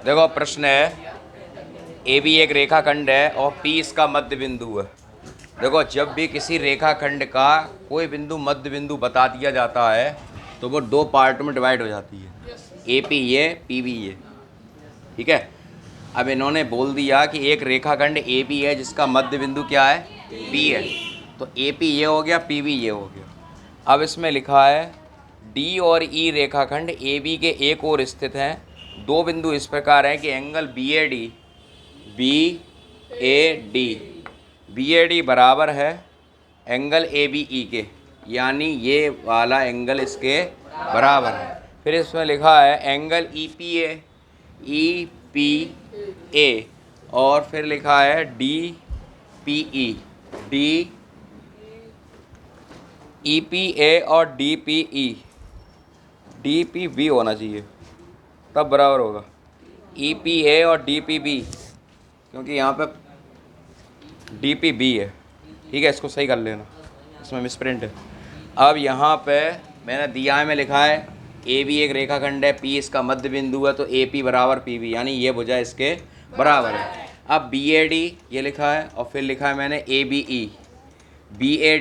देखो प्रश्न है, ए बी एक रेखाखंड है और पी इसका मध्य बिंदु है। देखो जब भी किसी रेखाखंड का कोई बिंदु मध्य बिंदु बता दिया जाता है तो वो दो पार्ट में डिवाइड हो जाती है, ए पी ये, पी बी ये। ठीक है। अब इन्होंने बोल दिया कि एक रेखाखंड ए बी है जिसका मध्य बिंदु क्या है, पी है। तो ए पी ये हो गया, पी बी ये हो गया। अब इसमें लिखा है डी और ई रेखाखंड ए बी के एक ओर स्थित हैं। दो बिंदु इस प्रकार हैं कि एंगल बी ए डी बराबर है एंगल ए बी ई के, यानी ये वाला एंगल इसके बराबर है। फिर इसमें लिखा है एंगल ई पी ए और फिर लिखा है डी पी ई पी ए और डी पी बी होना चाहिए, तब बराबर होगा ई पी ए और डी पी बी, क्योंकि यहाँ पे डी पी बी है। ठीक है, इसको सही कर लेना, इसमें मिसप्रिंट है। अब यहाँ पे मैंने दिया है, में लिखा है ए बी एक रेखाखंड है, पी इसका मध्य बिंदु है, तो ए पी बराबर पी बी, यानी ये भुजा इसके बराबर है। अब बी ए डी ये लिखा है और फिर लिखा है मैंने A B E, B A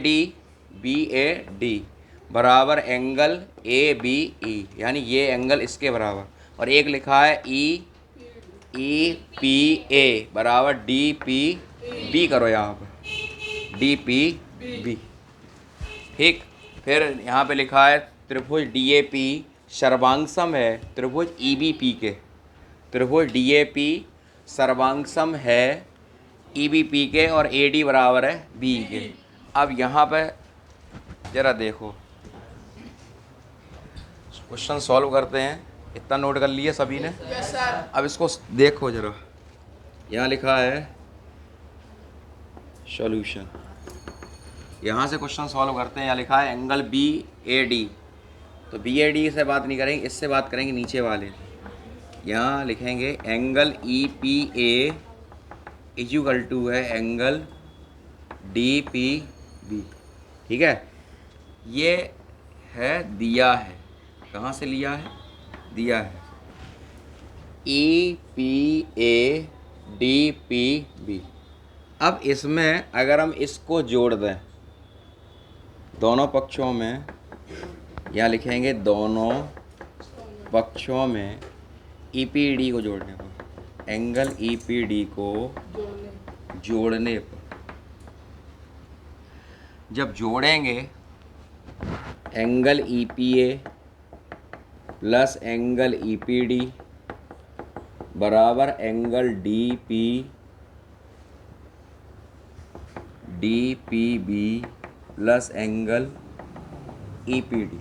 D बराबर एंगल ए बी ई, यानी ये एंगल इसके बराबर। और एक लिखा है ई पी ए बराबर डी पी बी, करो यहाँ पर डी पी बी। ठीक। फिर यहाँ पे लिखा है त्रिभुज डी ए पी सर्वांगसम है त्रिभुज ई बी पी के। त्रिभुज डी ए पी सर्वांगसम है ई बी पी के और ए डी बराबर है बी के। अब यहाँ पे ज़रा देखो, क्वेश्चन सॉल्व करते हैं। इतना नोट कर लिए सभी ने? Yes sir. अब इसको देखो ज़रा, यहाँ लिखा है सॉल्यूशन। यहाँ से क्वेश्चन सॉल्व करते हैं। यहाँ लिखा है एंगल बी ए डी, तो बी ए डी से बात नहीं करेंगे, इससे बात करेंगे नीचे वाले। यहाँ लिखेंगे angle E P A equal to है एंगल डी पी बी। ठीक है, ये है दिया है, कहाँ से लिया है, दिया है E P A D P B. अब इसमें अगर हम इसको जोड़ दें दोनों पक्षों में, या लिखेंगे दोनों पक्षों में ई पी डी को जोड़ने पर, एंगल ई पी डी को जोड़ने पर, जब जोड़ेंगे angle E P A plus angle E P D बराबर angle D P B plus angle E P D.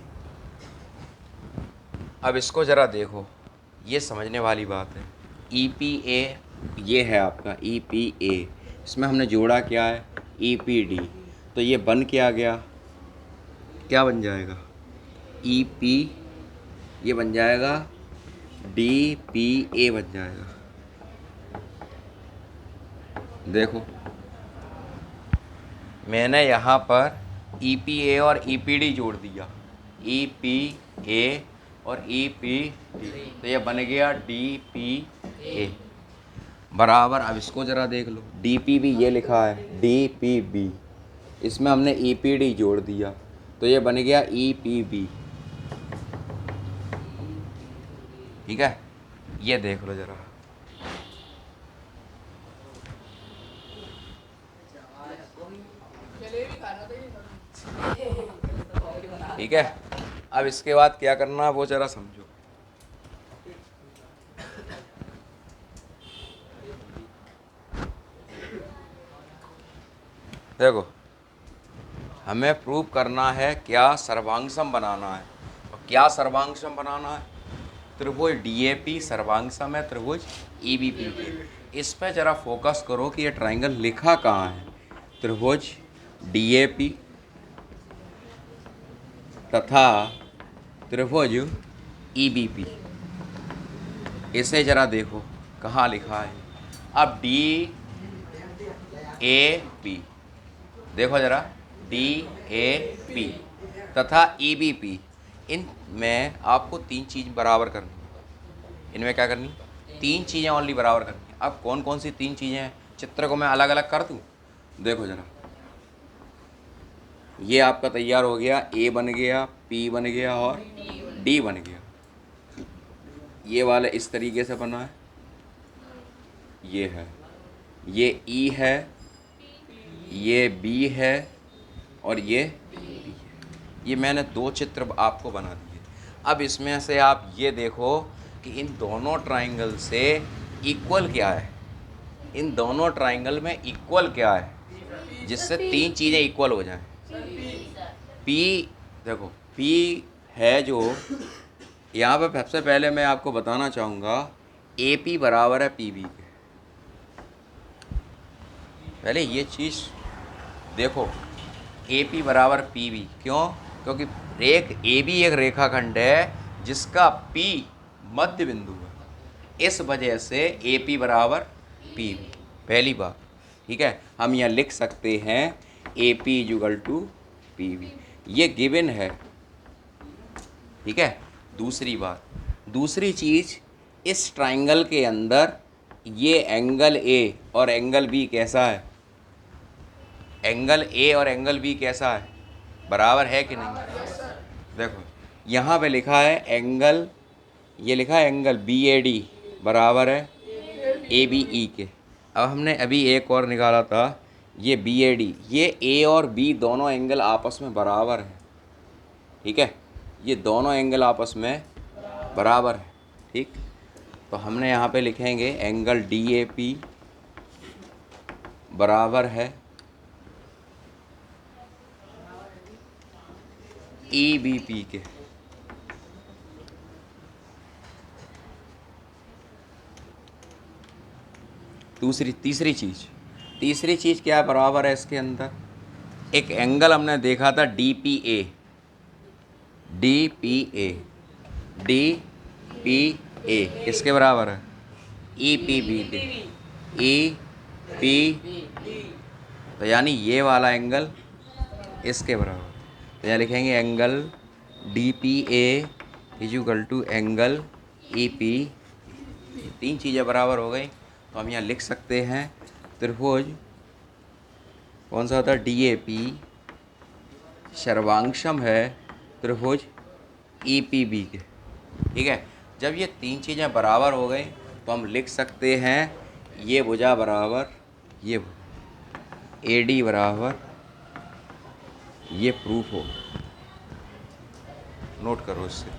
अब इसको ज़रा देखो, ये समझने वाली बात है। ई पी ए ये है आपका ई पी ए, इसमें हमने जोड़ा क्या है, ई पी डी, तो ये बन क्या गया, क्या बन जाएगा, ई पी ये बन जाएगा डी पी ए बन जाएगा। देखो मैंने यहाँ पर ई पी ए और ई पी डी जोड़ दिया, ई पी ए और ई पी डी, तो ये बन गया डी पी ए बराबर। अब इसको ज़रा देख लो, डी पी बी ये लिखा है डी पी बी, इसमें हमने ई पी डी जोड़ दिया तो ये बन गया ई पी बी। ठीक है, ये देख लो ज़रा, ठीक है। अब इसके बाद क्या करना है वो ज़रा समझो। देखो हमें प्रूव करना है, क्या सर्वांगसम बनाना है। और क्या सर्वांगसम बनाना है, त्रिभुज डी ए पी सर्वांगसम है त्रिभुज ई बी पी के। इस पर ज़रा फोकस करो कि ये ट्राइंगल लिखा कहाँ है, त्रिभुज डी ए पी तथा त्रिभुज ई बी पी, इसे ज़रा देखो कहाँ लिखा है। अब डी ए पी देखो ज़रा, डी ए पी तथा ई बी पी, इन में आपको तीन चीज़ बराबर करनी है। इनमें क्या करनी, तीन चीज़ें ओनली बराबर करनी है। अब कौन कौन सी तीन चीज़ें हैं, चित्र को मैं अलग अलग कर दूँ। देखो जरा, ये आपका तैयार हो गया, ए बन गया, पी बन गया और डी बन गया। ये वाला इस तरीके से बना है, ये है, ये ई है, ये बी है और ये बी है। ये मैंने दो चित्र आपको बना दिए। अब इसमें से आप ये देखो कि इन दोनों ट्राइंगल से इक्वल क्या है, इन दोनों ट्राइंगल में इक्वल क्या है जिससे तीन चीज़ें इक्वल हो जाएं। पी, देखो पी है जो, यहाँ पे सबसे पहले मैं आपको बताना चाहूँगा ए पी बराबर है पी बी के। पहले ये चीज़ देखो, ए पी बराबर पी बी, क्यों? क्योंकि ए बी एक रेखाखंड है जिसका पी मध्य बिंदु है, इस वजह से ए पी बराबर पी बी, पहली बात। ठीक है, हम यहाँ लिख सकते हैं A P equal to P B, ये गिवन है। ठीक है, दूसरी बात, दूसरी चीज़, इस ट्राइंगल के अंदर ये एंगल ए और एंगल बी कैसा है, एंगल ए और एंगल बी कैसा है, बराबर है कि नहीं? देखो यहाँ पे लिखा है एंगल, ये लिखा है एंगल बी ए डी बराबर है ए बी ई के। अब हमने अभी एक और निकाला था, ये बी ए डी, ये ए और बी दोनों एंगल आपस में बराबर हैं। ठीक है, ये दोनों एंगल आपस में बराबर है। ठीक, तो हमने यहाँ पे लिखेंगे एंगल डी ए पी बराबर है ई बी पी के। तीसरी चीज़ क्या बराबर है इसके अंदर, एक एंगल हमने देखा था D P A, D P A, D P ए किसके बराबर है, ई पी बी के, ई पी, तो यानी ये वाला एंगल इसके बराबर। तो यहाँ लिखेंगे angle D P A equal to angle E P, तीन चीज़ें बराबर हो गई। तो हम यहाँ लिख सकते हैं त्रिभुज कौन सा होता है, डी ए पी सर्वांशम है त्रिभुज ई पी बी के। ठीक है, जब ये तीन चीज़ें बराबर हो गई तो हम लिख सकते हैं ये भुजा बराबर ये ए डी बराबर, ये प्रूफ हो, नोट करो इससे।